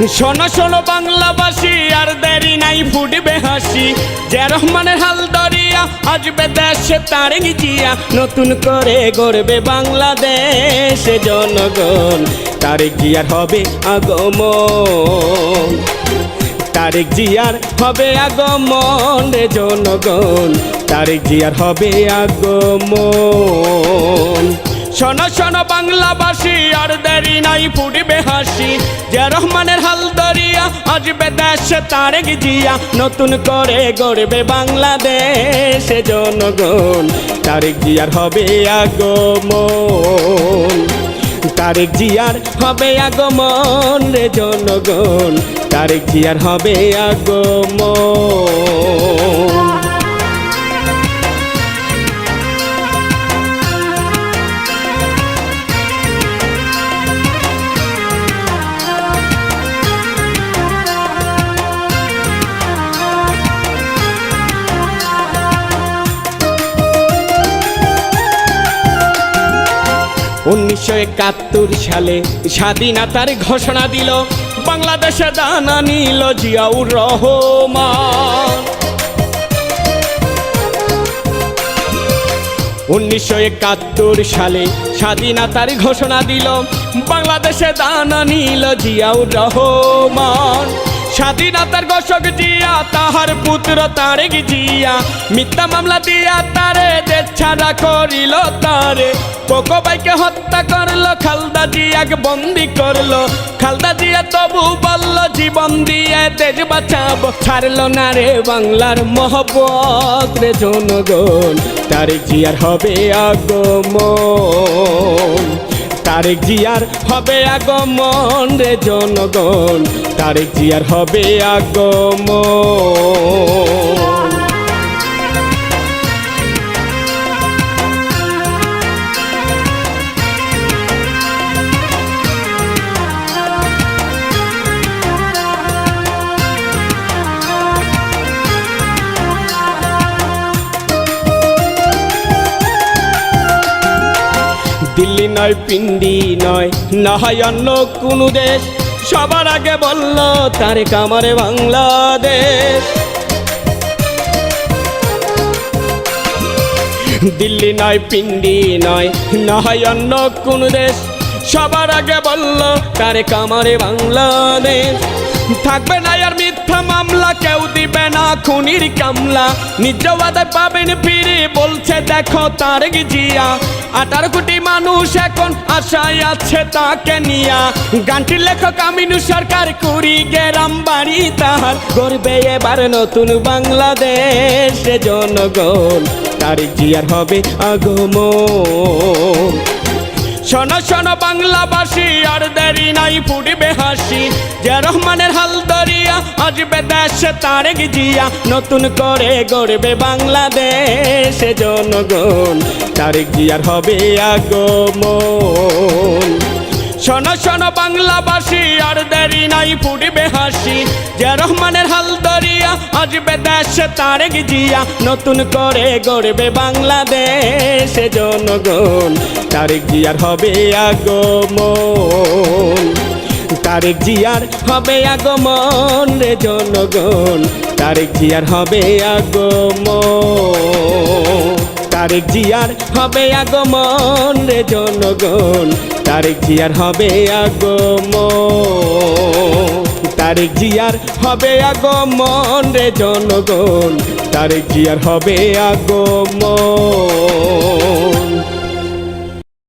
শোনো শোনো বাংলাবাসী, আর দেরি নাই ফুটবে হাসি। যে রহমানের হাল ধরিয়া আসবে দেশে তারেক জিয়া, নতুন করে গড়বে বাংলাদেশ জনগণ। তারেক জিয়ার হবে আগমন, তারেক জিয়ার হবে আগমন রে জনগণ, তারেক জিয়ার হবে আগমন। শোনো শোনো বাংলাবাসী, আর দেরি নাই ফুটবে হাসি। যে রহমানের হাল ধরিয়া আসবে দেশে তারেক জিয়া, নতুন করে গড়বে বাংলাদেশ জনগণ। তারেক জিয়ার হবে আগমন, তারেক জিয়ার হবে আগমন রে জনগণ, তারেক জিয়ার হবে আগমন। উনিশশো ৭১ সালে স্বাধীনতার ঘোষণা দিল, বাংলাদেশে দানা নিল জিয়াউর রহমান। 1971 সালে স্বাধীনতার ঘোষণা দিল, বাংলাদেশে দানা নিল জিয়াউর রহমান। স্বাধীনতার ঘোষক জিয়া, তাহার পুত্র তারেক জিয়া, মিথ্যা মামলা দিয়া তারে দেশ ছাড়া করিল তারে। কোকো ভাইকে হত্যা করলো, খালদা জিয়াকে বন্দি করলো। খালদা জিয়া তবু বলল জীবন দিয়ে দেশ বাঁচাবো, ছাড়লো না রে বাংলার মহব্বত রে জনগণ। তারেক জিয়ার হবে আগমন, তারেক জিয়ার হবে আগমন রে জনগণ, তারেক জিয়ার হবে আগমন। দিল্লি নয়, পিন্ডি নয়, না হয় অন্য কোনো দেশ, সবার আগে বলল তারেক আমারে বাংলাদেশ। দিল্লি নয়, পিন্ডি নয়, না হয় অন্য কোনো দেশ, সবার আগে বলল তারেক আমারে বাংলাদেশ। থাকবে না আর মিথ্যা মামলা, কেউ দিবে না খুনির কামলা, নিজ ওয়াদায় পাবেন ফিরে বলছে দেখো তারেক জিয়া। 18 কোটি মানুষ এখন আশায় আছে তাকে নিয়া, গানটির লেখক আমিনু সরকার, কুড়ি গ্রাম বাড়ি তাহার, গড়বে এবার নতুন বাংলাদেশ জনগণ। তারেক জিয়ার হবে আগমন। শোনো শোনো বাংলাবাসী, আর দেরি নাই ফুটবে হাসি। যে রহমানের হাল ধরিয়া আসবে দেশে তারেক জিয়া, নতুন করে গড়বে বাংলাদেশ জনগণ। তারেক জিয়ার হবে আগমন। শোনো শোনো বাংলাবাসী, আর দেরি নাই ফুটবে হাসি। যে রহমানের হাল ধরিয়া আসবে দেশে তারেক জিয়া, নতুন করে গড়বে বাংলাদেশ জনগণ। তারেক জিয়ার হবে আগমন, তারেক জিয়ার হবে আগমন রে জনগণ, তারেক জিয়ার হবে আগমন। তারেক জিয়ার হবে আগমন রে জনগণ, তারেক জিয়ার হবে আগমন। তারেক জিয়ার হবে আগমন রে জনগণ, তারেক জিয়ার হবে আগমন।